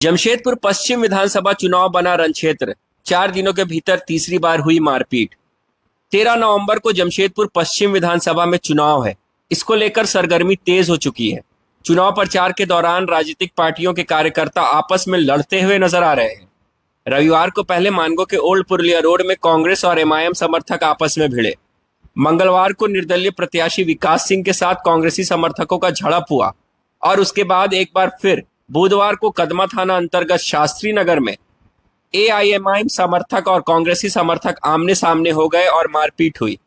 जमशेदपुर पश्चिम विधानसभा चुनाव बना रणक्षेत्र। 4 दिनों के भीतर तीसरी बार हुई मारपीट। 13 नवंबर को जमशेदपुर पश्चिम विधानसभा में चुनाव है। इसको लेकर सरगर्मी तेज हो चुकी है। चुनाव प्रचार के दौरान राजनीतिक पार्टियों के कार्यकर्ता आपस में लड़ते हुए नजर आ रहे हैं। रविवार को पहले मानगो के ओल्ड पुरलिया रोड में कांग्रेस और एमआईएम समर्थक आपस में भिड़े। मंगलवार को निर्दलीय प्रत्याशी विकास सिंह के साथ कांग्रेसी समर्थकों का झड़प हुआ और उसके बाद एक बार फिर बुधवार को कदमा थाना अंतर्गत शास्त्री नगर में एआईएमआईएम समर्थक और कांग्रेसी समर्थक आमने सामने हो गए और मारपीट हुई।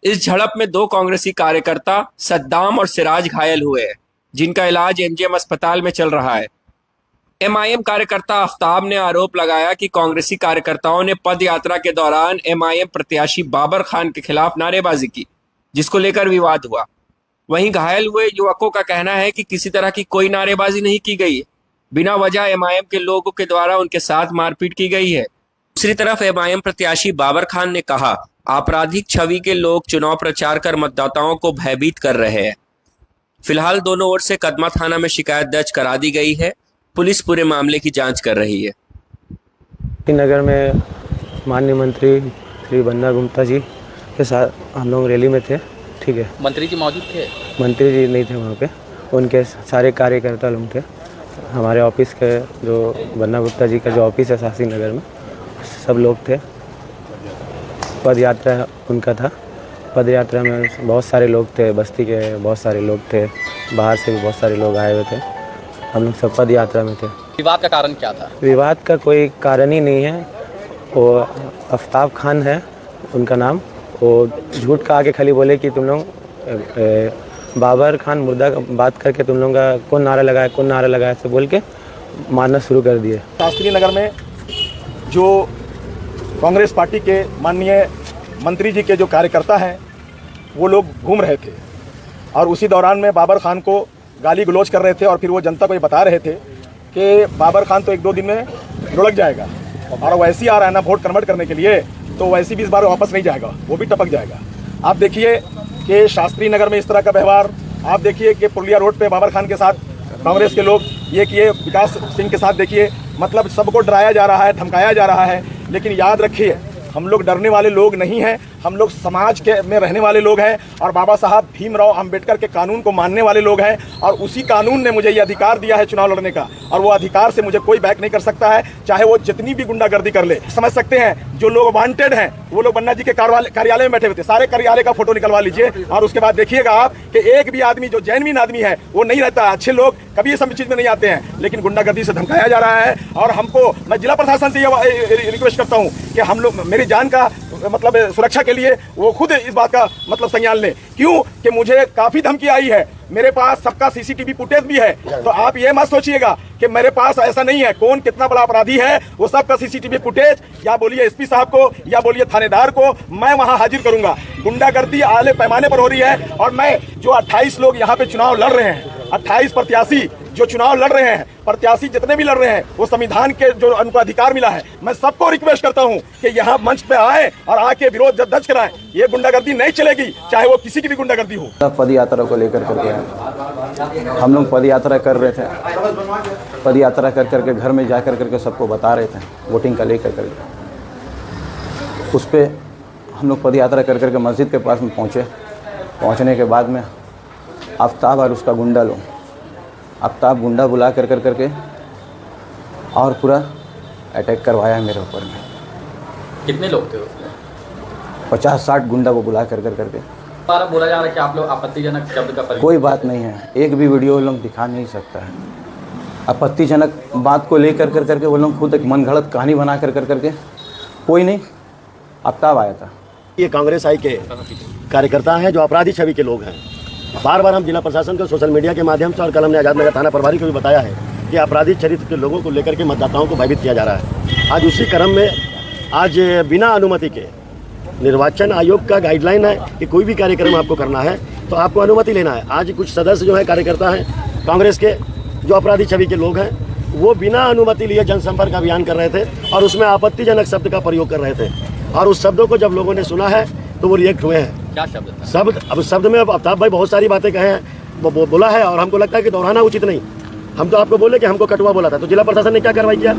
इस झड़प में 2 कांग्रेसी कार्यकर्ता सद्दाम और सिराज घायल हुए हैं, जिनका इलाज एमजीएम अस्पताल में चल रहा है। एमआईएम कार्यकर्ता आफ्ताब ने आरोप लगाया कि कांग्रेसी कार्यकर्ताओं ने पद यात्रा के दौरान एमआईएम प्रत्याशी बाबर खान के खिलाफ नारेबाजी की, जिसको लेकर विवाद हुआ। वहीं घायल हुए युवकों का कहना है कि किसी तरह की कोई नारेबाजी नहीं की गई, बिना वजह एमआईएम के लोगों के द्वारा उनके साथ मारपीट की गई है। दूसरी तरफ एमआईएम प्रत्याशी बाबर खान ने कहा, आपराधिक छवि के लोग चुनाव प्रचार कर मतदाताओं को भयभीत कर रहे हैं। फिलहाल दोनों ओर से कदमा थाना में शिकायत दर्ज करा दी गई है। पुलिस पूरे मामले की जांच कर रही है। नगर में माननीय मंत्री श्री बन्ना गुप्ता जी के साथ हम लोग रैली में थे। ठीक है, मंत्री जी मौजूद थे? मंत्री जी नहीं थे वहाँ पे, उनके सारे कार्यकर्ता लोग थे। हमारे ऑफिस के जो बन्ना गुप्ता जी का जो ऑफिस है शास्त्री नगर में, सब लोग थे। पद यात्रा उनका था। पद यात्रा में बहुत सारे लोग थे, बस्ती के बहुत सारे लोग थे, बाहर से भी बहुत सारे लोग आए हुए थे। हम लोग सब पद यात्रा में थे। विवाद का कारण क्या था? विवाद का कोई कारण ही नहीं है। वो आफ्ताब खान है उनका नाम। वो झूठ का आके खाली बोले कि तुम लोग बाबर खान मुर्दा का बात करके तुम लोगों का कौन नारा लगाया ऐसे बोल के मारना शुरू कर दिए। शास्त्री नगर में जो कांग्रेस पार्टी के माननीय मंत्री जी के जो कार्यकर्ता हैं वो लोग घूम रहे थे और उसी दौरान में बाबर खान को गाली गलौज कर रहे थे और फिर वो जनता को ये बता रहे थे कि बाबर खान तो 1-2 दिन में लुढ़क जाएगा और वैसे ही आ रहा है ना वोट कन्वर्ट करने के लिए, तो वैसे भी इस बार वापस नहीं जाएगा, वो भी टपक जाएगा। आप देखिए कि शास्त्री नगर में इस तरह का व्यवहार, आप देखिए कि पुरलिया रोड पे बाबर खान के साथ कांग्रेस के लोग ये किए, विकास सिंह के साथ देखिए, मतलब सबको डराया जा रहा है, धमकाया जा रहा है। लेकिन याद रखिए, हम लोग डरने वाले लोग नहीं हैं, हम लोग समाज के में रहने वाले लोग हैं और बाबा साहब भीमराव अंबेडकर के कानून को मानने वाले लोग हैं और उसी कानून ने मुझे ये अधिकार दिया है चुनाव लड़ने का और वो अधिकार से मुझे कोई बैक नहीं कर सकता है, चाहे वो जितनी भी गुंडागर्दी कर ले। समझ सकते हैं जो लोग वांटेड हैं वो लोग बन्ना जी के कार्यालय में बैठे हुए थे। सारे कार्यालय का फोटो निकलवा लीजिए और उसके बाद देखिएगा आप कि एक भी आदमी जो जेन्युइन आदमी है वो नहीं रहता। अच्छे लोग कभी ये सब चीज में नहीं आते हैं, लेकिन गुंडागर्दी से धमकाया जा रहा है। और हमको, मैं जिला प्रशासन से ये रिक्वेस्ट करता हूँ कि हम लोग मेरी जान का मतलब सुरक्षा के लिए वो खुद इस बात का मतलब संज्ञान लें। क्यों कि मुझे काफी धमकी आई है, मेरे पास सबका सीसीटीवी फुटेज भी है। तो आप ये मत सोचिएगा कि मेरे पास ऐसा नहीं है, कौन कितना बड़ा अपराधी है वो सबका सीसीटीवी फुटेज, या बोलिए एसपी साहब को या बोलिए थानेदार को, मैं वहां हाजिर करूंगा। गुंडागर्दी आले पैमाने पर हो रही है और मैं जो 28 लोग यहाँ पे चुनाव लड़ रहे हैं, 28 प्रत्याशी जो चुनाव लड़ रहे हैं, प्रत्याशी जितने भी लड़ रहे हैं, वो संविधान के जो उनको अधिकार मिला है, मैं सबको रिक्वेस्ट करता हूं कि यहाँ मंच पे आए और आके विरोध दर्ज कराएं। ये गुंडागर्दी नहीं चलेगी, चाहे वो किसी की भी गुंडागर्दी हो। पद यात्रा को लेकर करके हम लोग पद यात्रा कर रहे थे। पद यात्रा कर करके घर में जा करके सबको बता रहे थे वोटिंग का लेकर करके। उस पर हम लोग पद यात्रा कर करके मस्जिद के पास में पहुँचे। पहुँचने के बाद में आफ्ताब और उसका गुंडा लोग, आफ्ताब गुंडा बुला करके और पूरा अटैक करवाया मेरे ऊपर में। कितने लोग थे उसमें? 50-60 गुंडा को बुला करके। बोला जा रहा है कि आप लोग आपत्तिजनक शब्द का प्रयोग। कोई बात नहीं है, एक भी वीडियो लोग दिखा नहीं सकता है। आपत्तिजनक बात को लेकर करके वो लोग खुद एक मनगढ़ंत कहानी बना करके। कोई नहीं, आफ्ताब आया था। ये कांग्रेस आई के कार्यकर्ता हैं जो अपराधी छवि के लोग हैं। बार बार हम जिला प्रशासन को सोशल मीडिया के माध्यम से और कल हमने आजाद नगर थाना प्रभारी को भी बताया है कि आपराधिक चरित्र के लोगों को लेकर के मतदाताओं को भयभीत किया जा रहा है। आज उसी क्रम में आज बिना अनुमति के निर्वाचन आयोग का गाइडलाइन है कि कोई भी कार्यक्रम आपको करना है तो आपको अनुमति लेना है। आज कुछ सदस्य जो है कार्यकर्ता हैं कांग्रेस के, जो अपराधी छवि के लोग हैं, वो बिना अनुमति लिए जनसंपर्क अभियान कर रहे थे और उसमें आपत्तिजनक शब्द का प्रयोग कर रहे थे और उस शब्दों को जब लोगों ने सुना है तो वो रिएक्ट हुए हैं। क्या शब्द था? शब्द, अब शब्द में आफ्ताब भाई बहुत सारी बातें कहे हैं, वो बोला है और हमको लगता है कि दोहराना उचित नहीं। हम तो आपको बोले कि हमको कटुआ बोला था, तो जिला प्रशासन ने क्या कार्रवाई किया?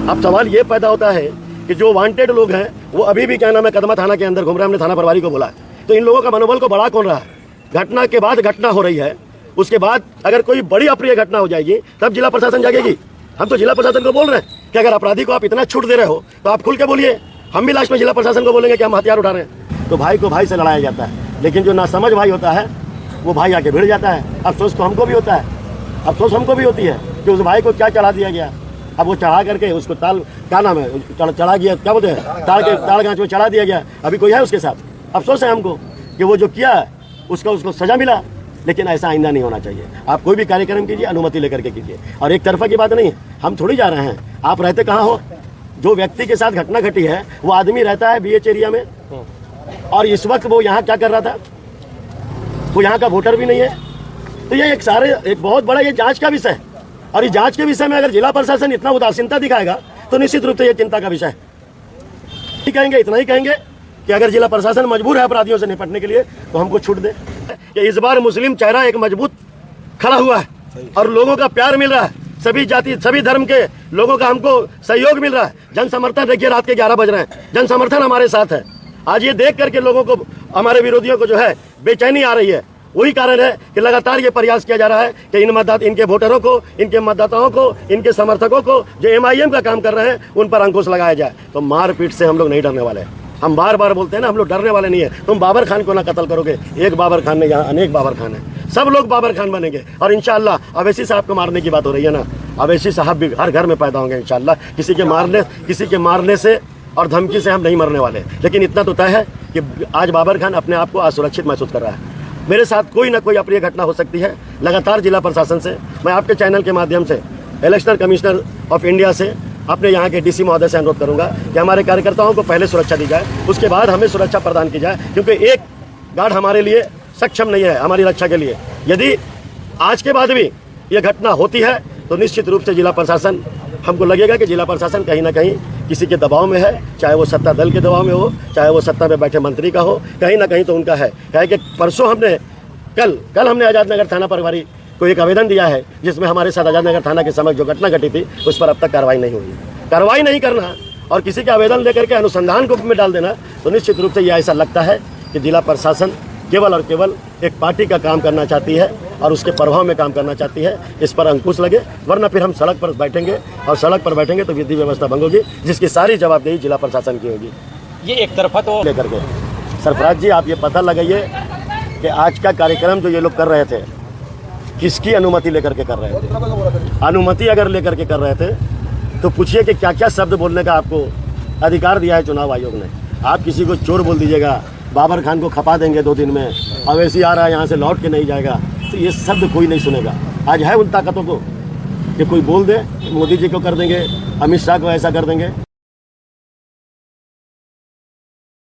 अब सवाल ये पैदा होता है कि जो वांटेड लोग हैं वो अभी भी क्या नाम है कदमा थाना के अंदर घूम रहे हैं, हमने थाना प्रभारी को बोला है। तो इन लोगों का मनोबल को बढ़ा कौन रहा है? घटना के बाद घटना हो रही है, उसके बाद अगर कोई बड़ी अप्रिय घटना हो जाएगी तब जिला प्रशासन जागेगी। हम तो जिला प्रशासन को बोल रहे हैं कि अगर अपराधी को आप इतना छूट दे रहे हो तो आप खुल के बोलिए। हम भी लास्ट में जिला प्रशासन को बोलेंगे कि हम हथियार उठा रहे हैं। तो भाई को भाई से लड़ाया जाता है, लेकिन जो नासमझ भाई होता है वो भाई आके भिड़ जाता है। अफसोस तो हमको भी होता है, अफसोस हमको भी होती है कि उस भाई को क्या चढ़ा दिया गया। अब वो चढ़ा करके उसको ताल क्या नाम है चढ़ा गया, क्या बोलते हैं, ताड़ गांच में चढ़ा दिया गया। अभी कोई है उसके साथ? अफसोस है हमको कि वो जो किया उसको सजा मिला, लेकिन ऐसा आइंदा नहीं होना चाहिए। आप कोई भी कार्यक्रम कीजिए अनुमति लेकर के कीजिए, और एक तरफा की बात नहीं है। हम थोड़ी जा रहे हैं, आप रहते कहाँ हो? जो व्यक्ति के साथ घटना घटी है वो आदमी रहता है BH एरिया में, और इस वक्त वो यहाँ क्या कर रहा था? वो यहाँ का वोटर भी नहीं है। तो ये एक बहुत बड़ा ये जांच का विषय है, और इस जांच के विषय में अगर जिला प्रशासन इतना उदासीनता दिखाएगा तो निश्चित रूप से ये चिंता का विषय है। कहेंगे इतना ही कहेंगे कि अगर जिला प्रशासन मजबूर है अपराधियों से निपटने के लिए तो हमको छूट दे। कि इस बार मुस्लिम चेहरा एक मजबूत खड़ा हुआ है और लोगों का प्यार मिल रहा है, सभी जाति सभी धर्म के लोगों का हमको सहयोग मिल रहा है। जन समर्थन देखिए रात के 11 बज रहे हैं, जन समर्थन हमारे साथ है। आज ये देख करके लोगों को, हमारे विरोधियों को जो है बेचैनी आ रही है। वही कारण है कि लगातार ये प्रयास किया जा रहा है कि इनके वोटरों को, इनके मतदाताओं को, इनके समर्थकों को जो MIM का काम कर रहे हैं उन पर अंकुश लगाया जाए। तो मारपीट से हम लोग नहीं डरने वाले हैं। हम बार बार बोलते हैं ना, हम लोग डरने वाले नहीं है। तुम बाबर खान को ना कत्ल करोगे, एक बाबर खान ने, यहाँ अनेक बाबर खान है, सब लोग बाबर खान बनेंगे। और इंशाअल्लाह अवैसी साहब को मारने की बात हो रही है ना, अवैसी साहब भी हर घर में पैदा होंगे इंशाअल्लाह। किसी के मारने से और धमकी से हम नहीं मरने वाले। लेकिन इतना तो तय है कि आज बाबर खान अपने आप को असुरक्षित महसूस कर रहा है। मेरे साथ कोई ना कोई अप्रिय घटना हो सकती है। लगातार जिला प्रशासन से, मैं आपके चैनल के माध्यम से इलेक्शन कमिश्नर ऑफ इंडिया से, अपने यहाँ के DC महोदय से अनुरोध करूंगा कि हमारे कार्यकर्ताओं को पहले सुरक्षा दी जाए, उसके बाद हमें सुरक्षा प्रदान की जाए। क्योंकि एक गार्ड हमारे लिए सक्षम नहीं है हमारी रक्षा के लिए। यदि आज के बाद भी ये घटना होती है तो निश्चित रूप से जिला प्रशासन, हमको लगेगा कि जिला प्रशासन कहीं ना कहीं किसी के दबाव में है, चाहे वो सत्ता दल के दबाव में हो, चाहे वो सत्ता में बैठे मंत्री का हो, कहीं ना कहीं तो उनका है। कि परसों हमने कल हमने आज़ाद नगर थाना प्रभारी को एक आवेदन दिया है, जिसमें हमारे साथ आज़ाद नगर थाना के समक्ष जो घटना घटी थी उस पर अब तक कार्रवाई नहीं हुई। कार्रवाई नहीं करना और किसी के आवेदन लेकर के अनुसंधान को में डाल देना, तो निश्चित रूप से ये ऐसा लगता है कि जिला प्रशासन केवल और केवल एक पार्टी का काम करना चाहती है और उसके प्रभाव में काम करना चाहती है। इस पर अंकुश लगे, वरना फिर हम सड़क पर बैठेंगे, और सड़क पर बैठेंगे तो विधि व्यवस्था भंग होगी, जिसकी सारी जवाबदेही जिला प्रशासन की होगी। ये एक तरफा तो लेकर के सरफराज जी, आप ये पता लगाइए कि आज का कार्यक्रम जो ये लोग कर रहे थे किसकी अनुमति लेकर के कर रहे थे। अनुमति अगर लेकर के कर रहे थे तो पूछिए कि क्या क्या शब्द बोलने का आपको अधिकार दिया है चुनाव आयोग ने। आप किसी को चोर बोल दीजिएगा, बाबर खान को खपा देंगे 2 दिन में, अवैसी आ रहा है यहाँ से लौट के नहीं जाएगा, तो ये शब्द कोई नहीं सुनेगा। आज है उन ताकतों को कि कोई बोल दे, मोदी जी को कर देंगे, अमित शाह को ऐसा कर देंगे।